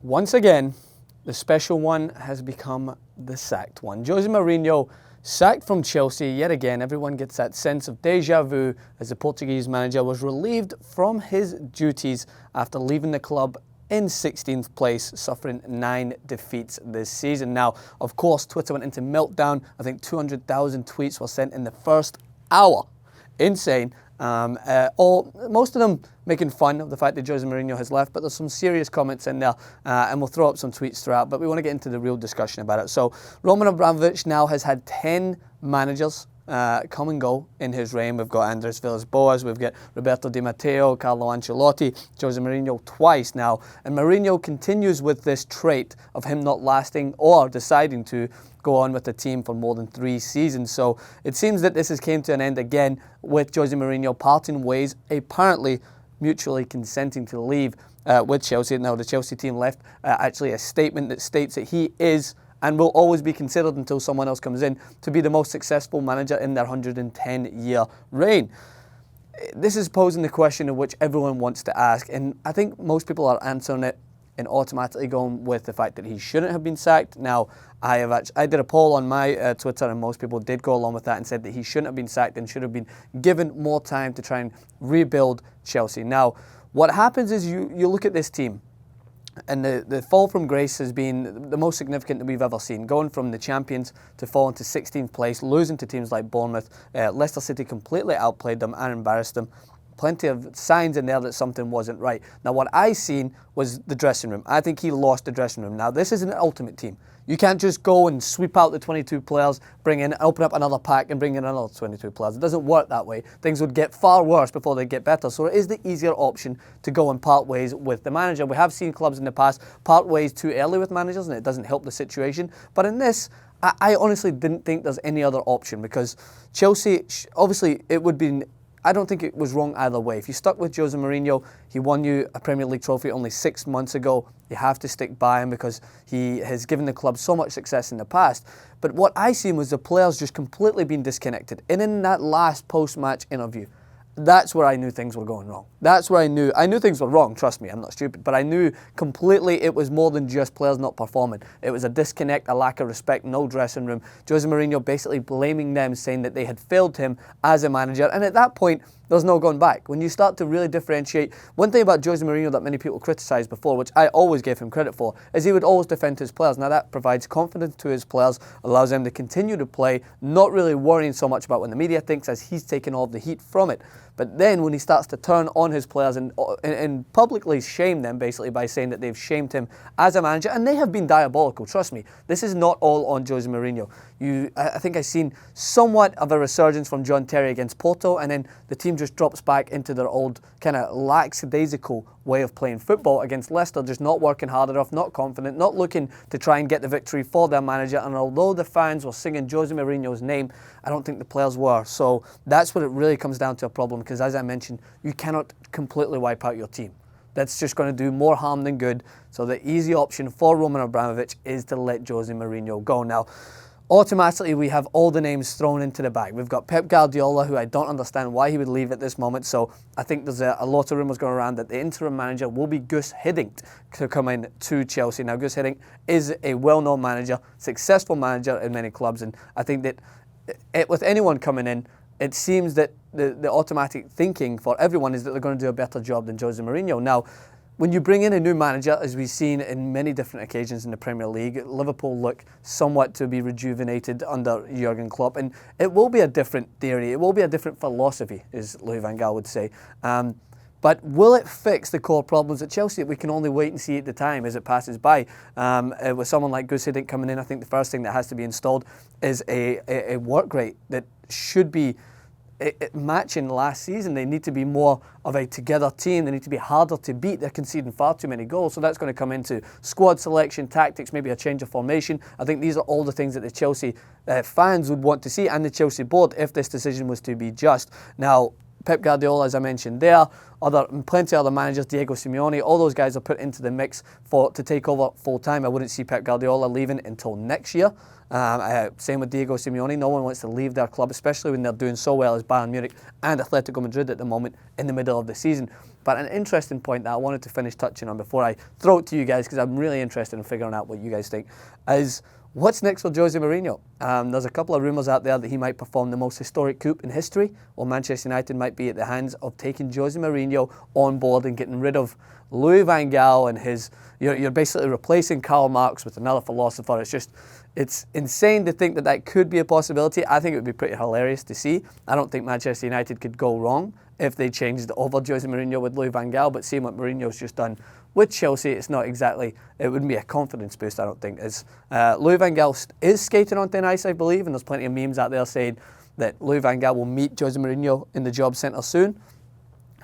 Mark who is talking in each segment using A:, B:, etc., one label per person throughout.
A: Once again, the special one has become the sacked one. Jose Mourinho sacked from Chelsea yet again. Everyone gets that sense of deja vu as the Portuguese manager was relieved from his duties after leaving the club in 16th place, suffering 9 defeats this season. Now, of course, Twitter went into meltdown. I think 200,000 tweets were sent in the first hour. Insane. Most of them making fun of the fact that Jose Mourinho has left, but there's some serious comments in there, and we'll throw up some tweets throughout, but we want to get into the real discussion about it. So, Roman Abramovich now has had 10 managers come and go in his reign. We've got Andres Villas-Boas, we've got Roberto Di Matteo, Carlo Ancelotti, Jose Mourinho twice now, and Mourinho continues with this trait of him not lasting or deciding to go on with the team for more than 3 seasons. So it seems that this has came to an end again with Jose Mourinho parting ways, apparently mutually consenting to leave with Chelsea. Now the Chelsea team left actually a statement that states that he is and will always be considered until someone else comes in to be the most successful manager in their 110-year reign. This is posing the question of which everyone wants to ask, and I think most people are answering it and automatically going with the fact that he shouldn't have been sacked. Now, I did a poll on my Twitter, and most people did go along with that and said that he shouldn't have been sacked and should have been given more time to try and rebuild Chelsea. Now, what happens is you look at this team, and the fall from grace has been the most significant that we've ever seen. Going from the champions to falling to 16th place, losing to teams like Bournemouth. Leicester City completely outplayed them and embarrassed them. Plenty of signs in there that something wasn't right. Now, what I seen was the dressing room. I think he lost the dressing room. Now, this is an ultimate team. You can't just go and sweep out the 22 players, open up another pack and bring in another 22 players. It doesn't work that way. Things would get far worse before they get better. So it is the easier option to go and part ways with the manager. We have seen clubs in the past part ways too early with managers, and it doesn't help the situation. But in this, I honestly didn't think there's any other option, because Chelsea, obviously, it would be... I don't think it was wrong either way. If you stuck with Jose Mourinho, he won you a Premier League trophy only 6 months ago. You have to stick by him because he has given the club so much success in the past. But what I seen was the players just completely being disconnected. And in that last post-match interview, that's where I knew things were going wrong. That's where I knew things were wrong, trust me, I'm not stupid, but I knew completely it was more than just players not performing. It was a disconnect, a lack of respect, no dressing room. Jose Mourinho basically blaming them, saying that they had failed him as a manager, and at that point, there's no going back. When you start to really differentiate, one thing about Jose Mourinho that many people criticised before, which I always gave him credit for, is he would always defend his players. Now that provides confidence to his players, allows them to continue to play, not really worrying so much about what the media thinks, as he's taken all of the heat from it. But then when he starts to turn on his players and publicly shame them, basically by saying that they've shamed him as a manager, and they have been diabolical, trust me. This is not all on Jose Mourinho. I think I've seen somewhat of a resurgence from John Terry against Porto, and then the team just drops back into their old kind of lackadaisical way of playing football against Leicester, just not working hard enough, not confident, not looking to try and get the victory for their manager. And although the fans were singing Jose Mourinho's name, I don't think the players were. So that's what it really comes down to, a problem, because as I mentioned, you cannot completely wipe out your team. That's just going to do more harm than good. So the easy option for Roman Abramovich is to let Jose Mourinho go. Now, automatically, we have all the names thrown into the bag. We've got Pep Guardiola, who I don't understand why he would leave at this moment. So I think there's a lot of rumours going around that the interim manager will be Guus Hiddink to come in to Chelsea. Now, Guus Hiddink is a well-known manager, successful manager in many clubs, and I think that with anyone coming in, it seems that the automatic thinking for everyone is that they're going to do a better job than Jose Mourinho. Now, when you bring in a new manager, as we've seen in many different occasions in the Premier League, Liverpool look somewhat to be rejuvenated under Jurgen Klopp, and it will be a different theory, it will be a different philosophy, as Louis van Gaal would say. But will it fix the core problems at Chelsea? We can only wait and see at the time as it passes by. With someone like Guus Hiddink coming in, I think the first thing that has to be installed is a work rate that should be matching last season. They need to be more of a together team. They need to be harder to beat. They're conceding far too many goals. So that's going to come into squad selection, tactics, maybe a change of formation. I think these are all the things that the Chelsea fans would want to see, and the Chelsea board, if this decision was to be just. Now, Pep Guardiola, as I mentioned there, plenty of other managers, Diego Simeone, all those guys are put into the mix to take over full time. I wouldn't see Pep Guardiola leaving until next year. Same with Diego Simeone. No one wants to leave their club, especially when they're doing so well as Bayern Munich and Atletico Madrid at the moment in the middle of the season. But an interesting point that I wanted to finish touching on before I throw it to you guys, because I'm really interested in figuring out what you guys think, is what's next for Jose Mourinho? There's a couple of rumours out there that he might perform the most historic coup in history, or Manchester United might be at the hands of taking Jose Mourinho on board and getting rid of Louis van Gaal and his... You're basically replacing Karl Marx with another philosopher. It's insane to think that that could be a possibility. I think it would be pretty hilarious to see. I don't think Manchester United could go wrong if they changed over Jose Mourinho with Louis van Gaal, but seeing what Mourinho's just done with Chelsea, it's not exactly, it wouldn't be a confidence boost, I don't think. Louis van Gaal is skating on thin ice, I believe, and there's plenty of memes out there saying that Louis van Gaal will meet Jose Mourinho in the job centre soon.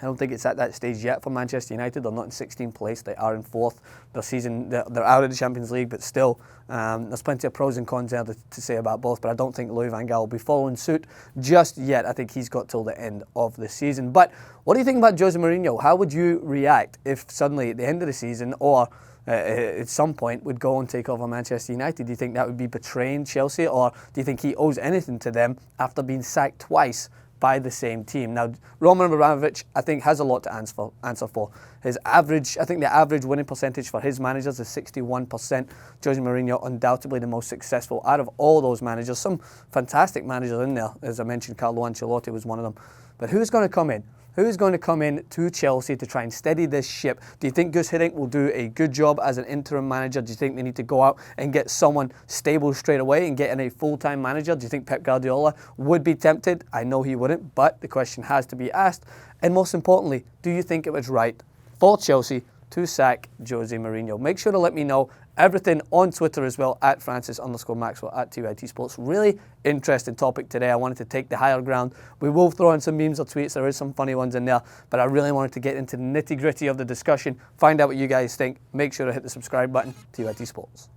A: I don't think it's at that stage yet for Manchester United. They're not in 16th place. They are in 4th. They're out of the Champions League, but still, there's plenty of pros and cons there to say about both. But I don't think Louis van Gaal will be following suit just yet. I think he's got till the end of the season. But what do you think about Jose Mourinho? How would you react if suddenly at the end of the season or at some point would go and take over Manchester United? Do you think that would be betraying Chelsea, or do you think he owes anything to them after being sacked twice by the same team? Now, Roman Abramovich, I think, has a lot to answer for. His average, I think the average winning percentage for his managers is 61%. Jose Mourinho, undoubtedly the most successful out of all those managers. Some fantastic managers in there. As I mentioned, Carlo Ancelotti was one of them. But who's going to come in? Who's going to come in to Chelsea to try and steady this ship? Do you think Guus Hiddink will do a good job as an interim manager? Do you think they need to go out and get someone stable straight away and get in a full-time manager? Do you think Pep Guardiola would be tempted? I know he wouldn't, but the question has to be asked. And most importantly, do you think it was right for Chelsea to sack Jose Mourinho? Make sure to let me know everything on Twitter as well, at Francis_Maxwell, at TYT Sports. Really interesting topic today. I wanted to take the higher ground. We will throw in some memes or tweets. There is some funny ones in there, but I really wanted to get into the nitty-gritty of the discussion, find out what you guys think. Make sure to hit the subscribe button, TYT Sports.